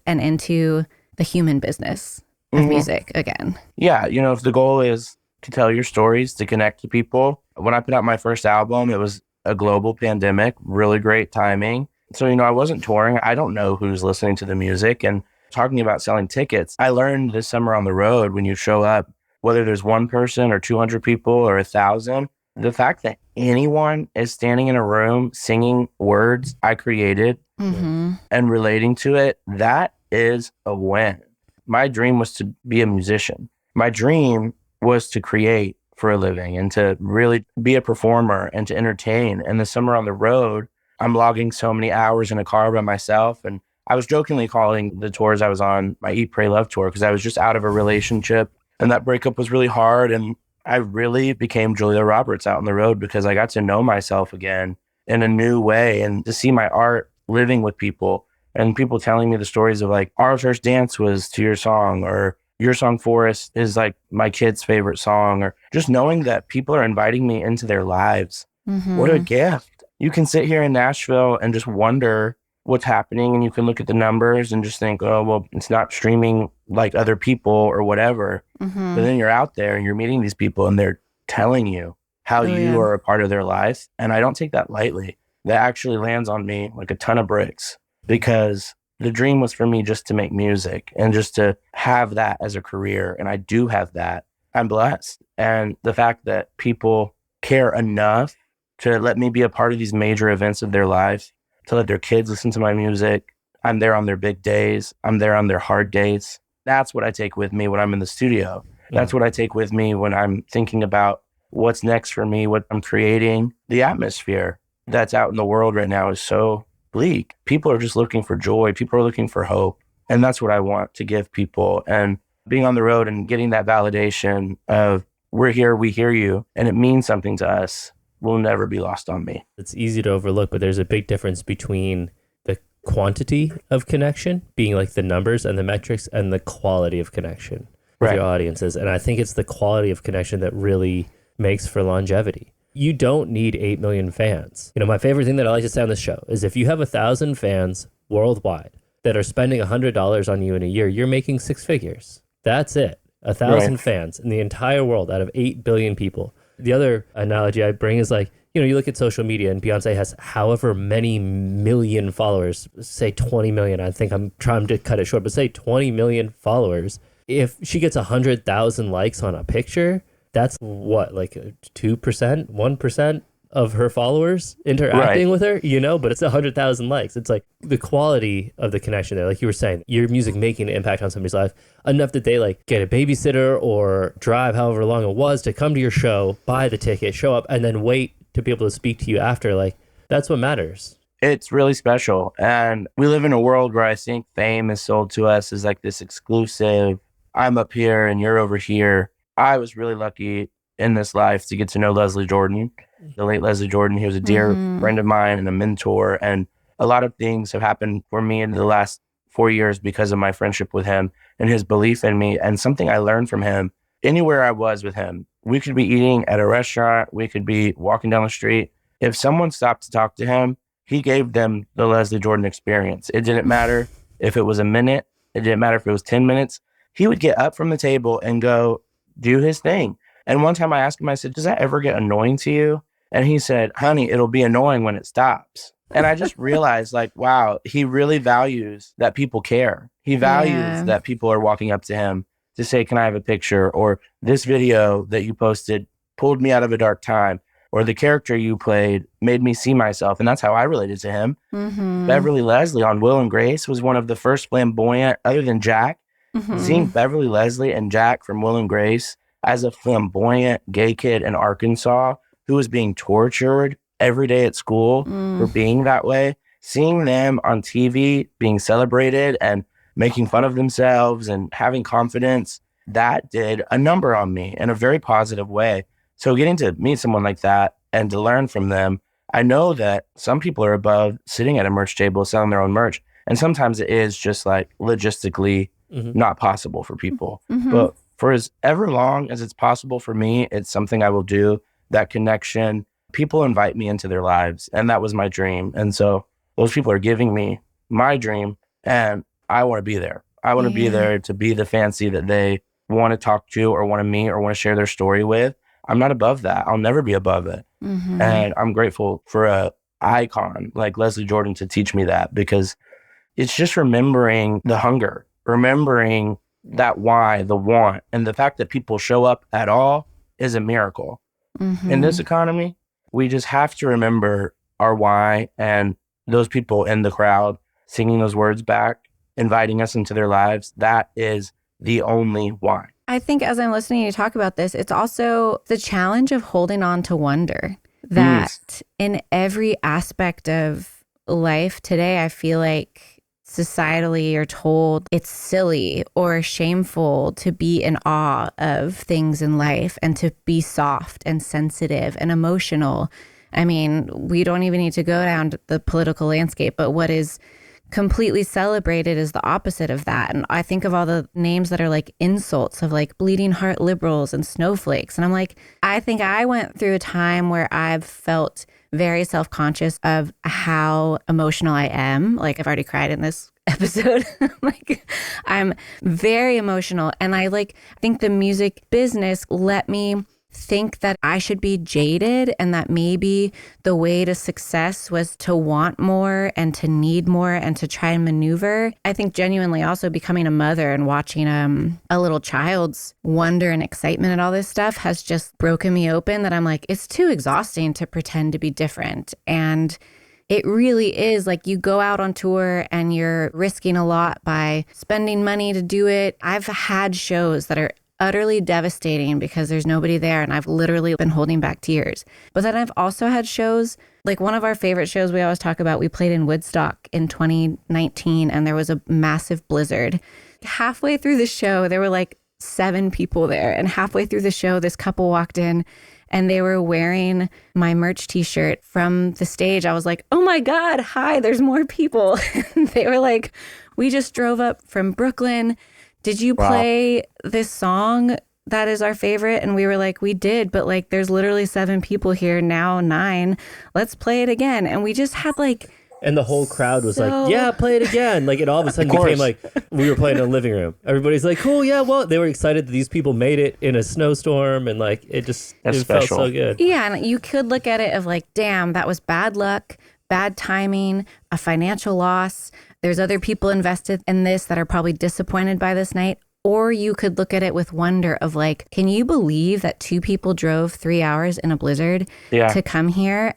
and into the human business of music again. Yeah, you know, if the goal is to tell your stories, to connect to people. When I put out my first album, it was a global pandemic, really great timing. So, you know, I wasn't touring. I don't know who's listening to the music. And talking about selling tickets, I learned this summer on the road, when you show up, whether there's one person or 200 people or 1,000, the fact that anyone is standing in a room singing words I created and relating to it, that is a win. My dream was to be a musician. My dream was to create for a living and to really be a performer and to entertain. And the summer on the road, I'm logging so many hours in a car by myself, and I was jokingly calling the tours I was on my Eat, Pray, Love tour because I was just out of a relationship and that breakup was really hard. And I really became Julia Roberts out on the road because I got to know myself again in a new way and to see my art living with people and people telling me the stories of like, our first dance was to your song, or your song Forest is like my kid's favorite song, or just knowing that people are inviting me into their lives. What a gift. You can sit here in Nashville and just wonder what's happening, and you can look at the numbers and just think, oh, well, it's not streaming like other people or whatever. But then you're out there and you're meeting these people and they're telling you how you are a part of their life. And I don't take that lightly. That actually lands on me like a ton of bricks, because the dream was for me just to make music and just to have that as a career. And I do have that. I'm blessed. And the fact that people care enough to let me be a part of these major events of their life, to let their kids listen to my music. I'm there on their big days. I'm there on their hard days. That's what I take with me when I'm in the studio. That's what I take with me when I'm thinking about what's next for me, what I'm creating. The atmosphere that's out in the world right now is so bleak. People are just looking for joy. People are looking for hope. And that's what I want to give people. And being on the road and getting that validation of, we're here, we hear you, and it means something to us, will never be lost on me. It's easy to overlook, but there's a big difference between the quantity of connection, being like the numbers and the metrics, and the quality of connection with your audiences. And I think it's the quality of connection that really makes for longevity. You don't need 8 million fans. You know, my favorite thing that I like to say on this show is if you have 1,000 fans worldwide that are spending $100 on you in a year, you're making 6 figures. That's it. 1,000 fans in the entire world out of 8 billion people. The other analogy I bring is like, you know, you look at social media and Beyonce has however many million followers, say 20 million. I think I'm trying to cut it short, but say 20 million followers. If she gets 100,000 likes on a picture, that's what, like 2%, 1% of her followers interacting with her, you know, but it's 100,000 likes. It's like the quality of the connection there. Like you were saying, your music making an impact on somebody's life enough that they like get a babysitter or drive however long it was to come to your show, buy the ticket, show up, and then wait to be able to speak to you after. Like, that's what matters. It's really special. And we live in a world where I think fame is sold to us as like this exclusive, I'm up here and you're over here. I was really lucky in this life to get to know Leslie Jordan, the late Leslie Jordan. He was a dear friend of mine and a mentor. And a lot of things have happened for me in the last 4 years because of my friendship with him and his belief in me. And something I learned from him, anywhere I was with him, we could be eating at a restaurant, we could be walking down the street. If someone stopped to talk to him, he gave them the Leslie Jordan experience. It didn't matter if it was a minute. It didn't matter if it was 10 minutes. He would get up from the table and go do his thing. And one time I asked him, I said, does that ever get annoying to you? And he said, honey, it'll be annoying when it stops. And I just realized like, wow, he really values that people care. He values that people are walking up to him to say, can I have a picture? Or this video that you posted pulled me out of a dark time. Or the character you played made me see myself. And that's how I related to him. Beverly Leslie on Will and Grace was one of the first flamboyant, other than Jack, seeing Beverly Leslie and Jack from Will and Grace as a flamboyant gay kid in Arkansas who was being tortured every day at school for being that way, seeing them on TV being celebrated and making fun of themselves and having confidence, that did a number on me in a very positive way. So getting to meet someone like that and to learn from them, I know that some people are above sitting at a merch table selling their own merch. And sometimes it is just like logistically not possible for people. But for as ever long as it's possible for me, it's something I will do. That connection, people invite me into their lives. And that was my dream. And so those people are giving me my dream. And I want to be there. I want to be there to be the Fancy that they want to talk to or want to meet or want to share their story with. I'm not above that. I'll never be above it. And I'm grateful for a icon like Leslie Jordan to teach me that, because it's just remembering the hunger, remembering that why, the want, and the fact that people show up at all is a miracle. In this economy, we just have to remember our why, and those people in the crowd singing those words back, inviting us into their lives. That is the only why. I think as I'm listening to you talk about this, it's also the challenge of holding on to wonder that in every aspect of life today, I feel like societally are told it's silly or shameful to be in awe of things in life and to be soft and sensitive and emotional. I mean, we don't even need to go down to the political landscape, but what is completely celebrated is the opposite of that. And I think of all the names that are like insults of like bleeding heart liberals and snowflakes. And I'm like, I think I went through a time where I've felt very self-conscious of how emotional I am. Like, I've already cried in this episode. Like, I'm very emotional. And I think the music business let me think that I should be jaded and that maybe the way to success was to want more and to need more and to try and maneuver. I think genuinely also becoming a mother and watching a little child's wonder and excitement and all this stuff has just broken me open, that I'm like, it's too exhausting to pretend to be different. And it really is. Like, you go out on tour and you're risking a lot by spending money to do it. I've had shows that are utterly devastating because there's nobody there, and I've literally been holding back tears. But then I've also had shows, like one of our favorite shows we always talk about, we played in Woodstock in 2019, and there was a massive blizzard. Halfway through the show, there were like 7 people there, and halfway through the show, this couple walked in and they were wearing my merch t-shirt from the stage. I was like, oh my God, hi, there's more people. They were like, we just drove up from Brooklyn. Did you play this song that is our favorite? And we were like, we did, but like, there's literally 7 people here now, 9. Let's play it again. And we just had like... And the whole crowd was like, yeah, play it again. Like, it all of a sudden became like, we were playing in a living room. Everybody's like, cool, yeah, well, they were excited that these people made it in a snowstorm. And like, it felt so good. Yeah, and you could look at it of like, damn, that was bad luck, bad timing, a financial loss. There's other people invested in this that are probably disappointed by this night. Or you could look at it with wonder of like, can you believe that 2 people drove 3 hours in a blizzard to come here?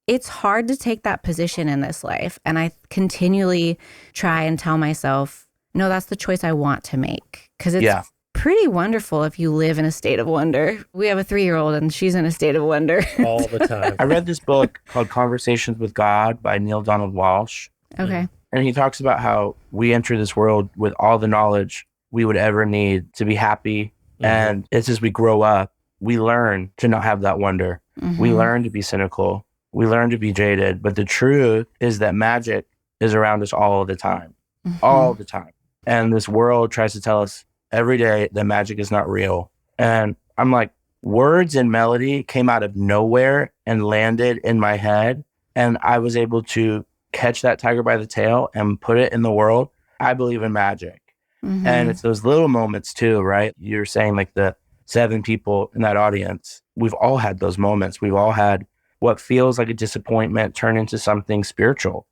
It's hard to take that position in this life. And I continually try and tell myself, no, that's the choice I want to make. Because it's pretty wonderful if you live in a state of wonder. We have a 3-year-old and she's in a state of wonder. All the time. I read this book called Conversations with God by Neil Donald Walsh. Okay. And he talks about how we enter this world with all the knowledge we would ever need to be happy. Mm-hmm. And it's as we grow up, we learn to not have that wonder. Mm-hmm. We learn to be cynical. We learn to be jaded. But the truth is that magic is around us all the time. Mm-hmm. All the time. And this world tries to tell us every day that magic is not real. And I'm like, words and melody came out of nowhere and landed in my head. And I was able to catch that tiger by the tail and put it in the world. I believe in magic. Mm-hmm. And it's those little moments too, right? You're saying like the 7 people in that audience. We've all had those moments. We've all had what feels like a disappointment turn into something spiritual,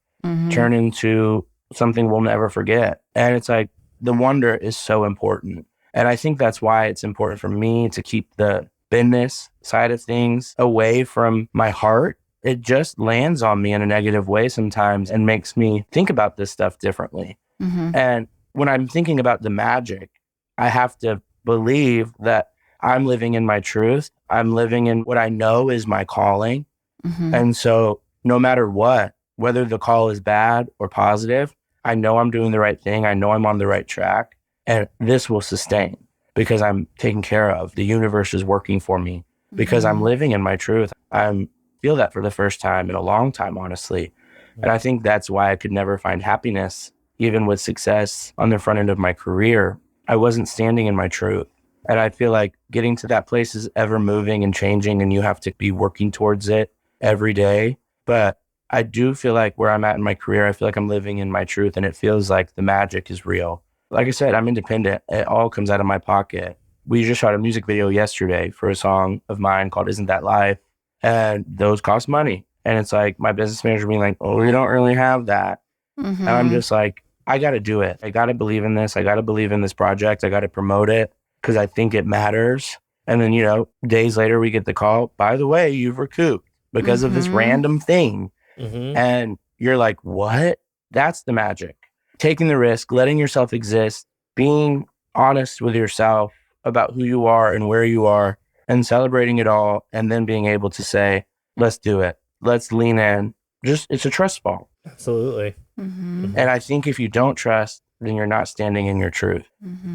turn into something we'll never forget. And it's like, the wonder is so important. And I think that's why it's important for me to keep the business side of things away from my heart. It just lands on me in a negative way sometimes and makes me think about this stuff differently. Mm-hmm. And when I'm thinking about the magic, I have to believe that I'm living in my truth. I'm living in what I know is my calling. Mm-hmm. And so no matter what, whether the call is bad or positive, I know I'm doing the right thing. I know I'm on the right track. And this will sustain because I'm taken care of. The universe is working for me because I'm living in my truth. I feel that for the first time in a long time, honestly. And I think that's why I could never find happiness, even with success on the front end of my career. I wasn't standing in my truth. And I feel like getting to that place is ever moving and changing, and you have to be working towards it every day. But I do feel like where I'm at in my career, I feel like I'm living in my truth, and it feels like the magic is real. Like I said, I'm independent. It all comes out of my pocket. We just shot a music video yesterday for a song of mine called Isn't That Life? And those cost money. And it's like my business manager being like, oh, we don't really have that. Mm-hmm. And I'm just like, I got to do it. I got to believe in this. I got to believe in this project. I got to promote it because I think it matters. And then, days later we get the call, by the way, you've recouped because of this random thing. Mm-hmm. And you're like, what? That's the magic. Taking the risk, letting yourself exist, being honest with yourself about who you are and where you are, and celebrating it all, and then being able to say, let's do it. Let's lean in. It's a trust fall. Absolutely. And I think if you don't trust, then you're not standing in your truth.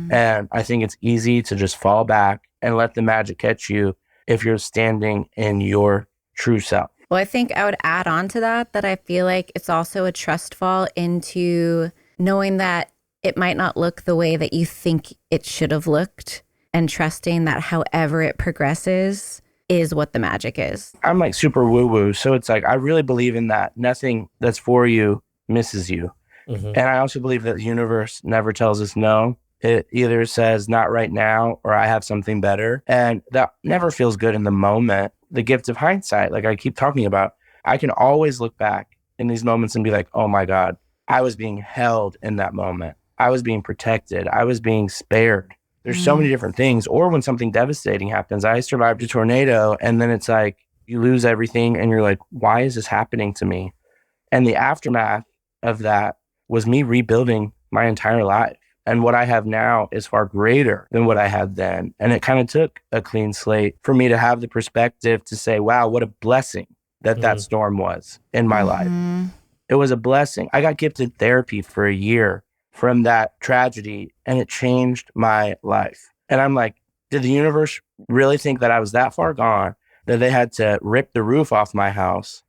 And I think it's easy to just fall back and let the magic catch you if you're standing in your true self. Well, I think I would add on to that I feel like it's also a trust fall into knowing that it might not look the way that you think it should have looked, and trusting that however it progresses is what the magic is. I'm like super woo-woo. So it's like, I really believe in that. Nothing that's for you misses you. And I also believe that the universe never tells us no. It either says not right now or I have something better. And that never feels good in the moment. The gift of hindsight, like I keep talking about, I can always look back in these moments and be like, oh my God, I was being held in that moment. I was being protected. I was being spared. There's so many different things. Or when something devastating happens, I survived a tornado, and then it's like you lose everything and you're like, why is this happening to me? And the aftermath of that was me rebuilding my entire life. And what I have now is far greater than what I had then. And it kind of took a clean slate for me to have the perspective to say, wow, what a blessing that storm was in my life. It was a blessing. I got gifted therapy for a year from that tragedy, and it changed my life. And I'm like, did the universe really think that I was that far gone that they had to rip the roof off my house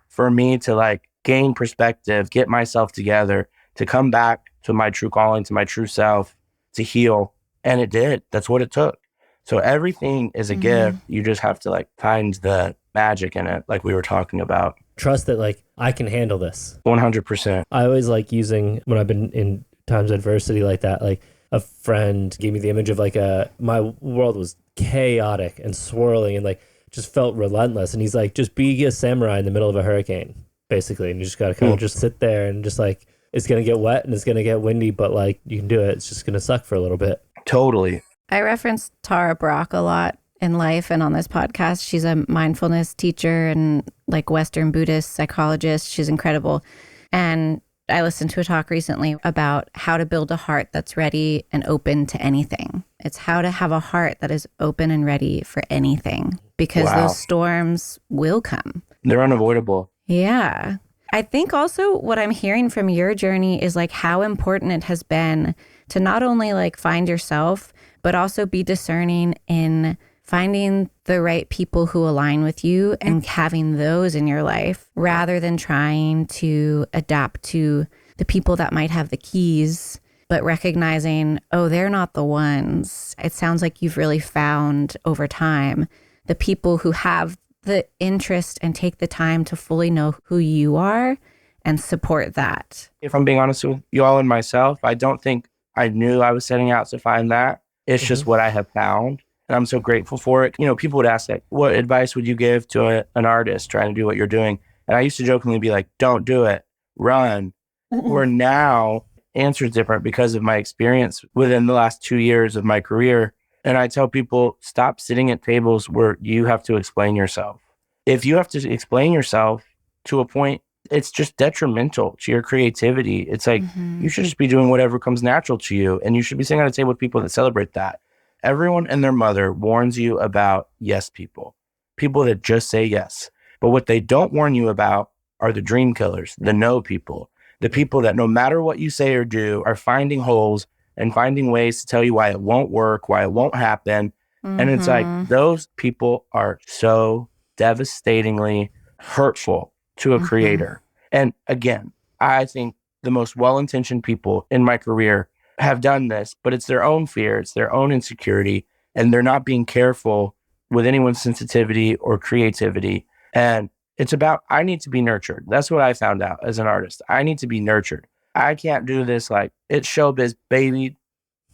for me to like gain perspective, get myself together, to come back to my true calling, to my true self, to heal? And it did. That's what it took. So everything is a gift. You just have to like find the magic in it, like we were talking about. Trust that like I can handle this. 100%. I always like using, when I've been in times of adversity like that, like a friend gave me the image of like my world was chaotic and swirling and like just felt relentless. And he's like, just be a samurai in the middle of a hurricane, basically. And you just got to kind of just sit there and just like, it's going to get wet and it's going to get windy, but like you can do it. It's just going to suck for a little bit. Totally. I reference Tara Brach a lot in life and on this podcast. She's a mindfulness teacher and like Western Buddhist psychologist. She's incredible. And I listened to a talk recently about how to build a heart that's ready and open to anything. It's how to have a heart that is open and ready for anything, because those storms will come. They're unavoidable. Yeah. I think also what I'm hearing from your journey is like how important it has been to not only like find yourself, but also be discerning in finding the right people who align with you and having those in your life, rather than trying to adapt to the people that might have the keys, but recognizing, oh, they're not the ones. It sounds like you've really found over time the people who have the interest and take the time to fully know who you are and support that. If I'm being honest with you all and myself, I don't think I knew I was setting out to find that. It's just what I have found. And I'm so grateful for it. You know, people would ask, like, what advice would you give to an artist trying to do what you're doing? And I used to jokingly be like, don't do it, run. Where now, answer is different because of my experience within the last 2 years of my career. And I tell people, stop sitting at tables where you have to explain yourself. If you have to explain yourself to a point, it's just detrimental to your creativity. It's like, you should just be doing whatever comes natural to you. And you should be sitting at a table with people that celebrate that. Everyone and their mother warns you about yes people that just say yes. But what they don't warn you about are the dream killers, the no people, the people that no matter what you say or do are finding holes and finding ways to tell you why it won't work, why it won't happen. And it's like, those people are so devastatingly hurtful to a creator. And again, I think the most well-intentioned people in my career have done this, but it's their own fear, it's their own insecurity, and they're not being careful with anyone's sensitivity or creativity. And it's about, I need to be nurtured. That's what I found out as an artist. I need to be nurtured. I can't do this like it's showbiz baby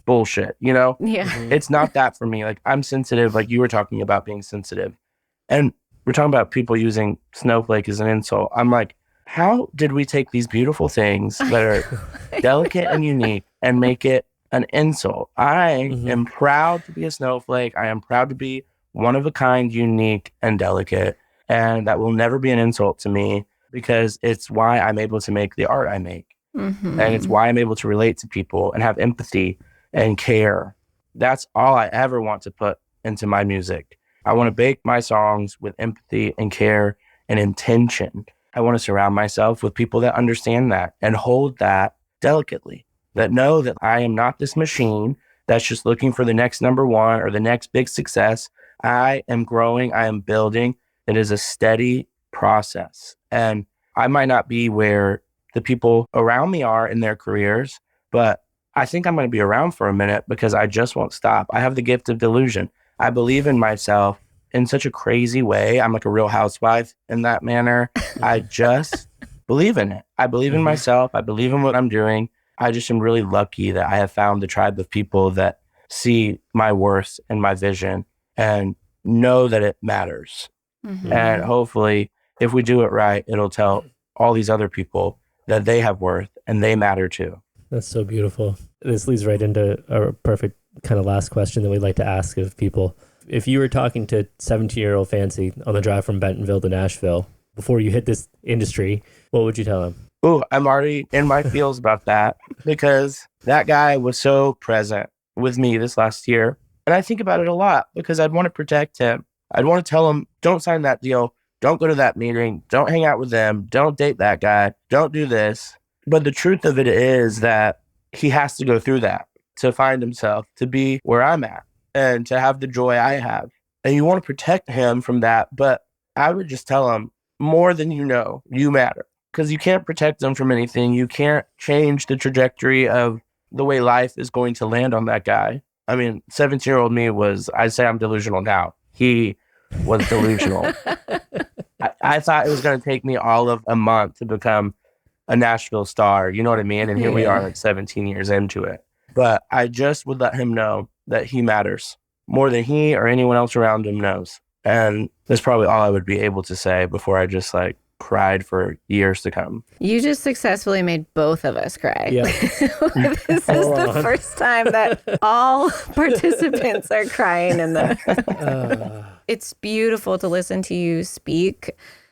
bullshit, you know? Yeah. It's not that for me. Like, I'm sensitive, like you were talking about being sensitive. And we're talking about people using snowflake as an insult. I'm like, how did we take these beautiful things that are delicate and unique and make it an insult? I am proud to be a snowflake. I am proud to be one of a kind, unique, and delicate. And that will never be an insult to me, because it's why I'm able to make the art I make. And it's why I'm able to relate to people and have empathy and care. That's all I ever want to put into my music. I want to bake my songs with empathy and care and intention. I want to surround myself with people that understand that and hold that delicately, that know that I am not this machine that's just looking for the next number one or the next big success. I am growing. I am building. It is a steady process. And I might not be where the people around me are in their careers, but I think I'm going to be around for a minute because I just won't stop. I have the gift of delusion. I believe in myself in such a crazy way. I'm like a real housewife in that manner. I just believe in it. I believe in myself. I believe in what I'm doing. I just am really lucky that I have found the tribe of people that see my worth and my vision and know that it matters. And hopefully, if we do it right, it'll tell all these other people that they have worth and they matter too. That's so beautiful. This leads right into a perfect kind of last question that we'd like to ask of people. If you were talking to 17-year-old Fancy on the drive from Bentonville to Nashville before you hit this industry, what would you tell him? Ooh, I'm already in my feels about that because that guy was so present with me this last year. And I think about it a lot because I'd want to protect him. I'd want to tell him, don't sign that deal. Don't go to that meeting. Don't hang out with them. Don't date that guy. Don't do this. But the truth of it is that he has to go through that to find himself, to be where I'm at and to have the joy I have. And you want to protect him from that. But I would just tell him, more than you know, you matter. Because you can't protect them from anything. You can't change the trajectory of the way life is going to land on that guy. I mean, 17-year-old me I'd say I'm delusional now. He was delusional. I thought it was going to take me all of a month to become a Nashville star. You know what I mean? And here we are like 17 years into it. But I just would let him know that he matters more than he or anyone else around him knows. And that's probably all I would be able to say before I just like cried for years to come. You just successfully made both of us cry. Yeah. This is the first time that all participants are crying in the... It's beautiful to listen to you speak.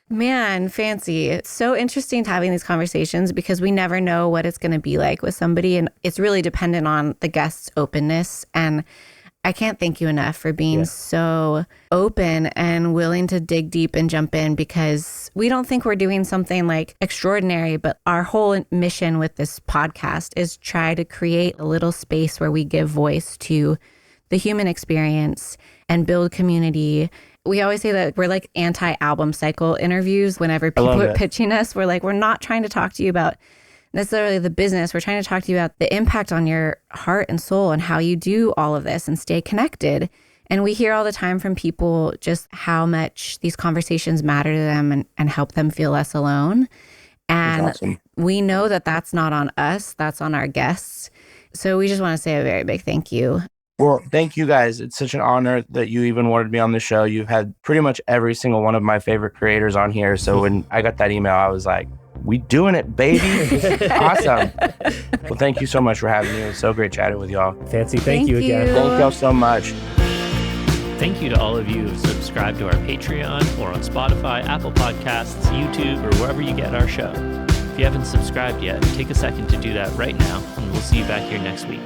Man, Fancy, it's so interesting having these conversations because we never know what it's going to be like with somebody. And it's really dependent on the guest's openness. And I can't thank you enough for being so open and willing to dig deep and jump in because we don't think we're doing something like extraordinary, but our whole mission with this podcast is try to create a little space where we give voice to the human experience and build community. We always say that we're like anti-album cycle interviews. Whenever people are pitching us, we're like, we're not trying to talk to you about necessarily the business. We're trying to talk to you about the impact on your heart and soul and how you do all of this and stay connected. And we hear all the time from people just how much these conversations matter to them and help them feel less alone. And awesome. We know that that's not on us, that's on our guests. So we just want to say a very big thank you. Well, thank you guys. It's such an honor that you even wanted me on the show. You've had pretty much every single one of my favorite creators on here. So when I got that email, I was like, we doing it, baby. Awesome. Well, thank you so much for having me. It was so great chatting with y'all. Fancy, thank you again. Thank y'all so much. Thank you to all of you who subscribe to our Patreon or on Spotify, Apple Podcasts, YouTube, or wherever you get our show. If you haven't subscribed yet, take a second to do that right now, and we'll see you back here next week.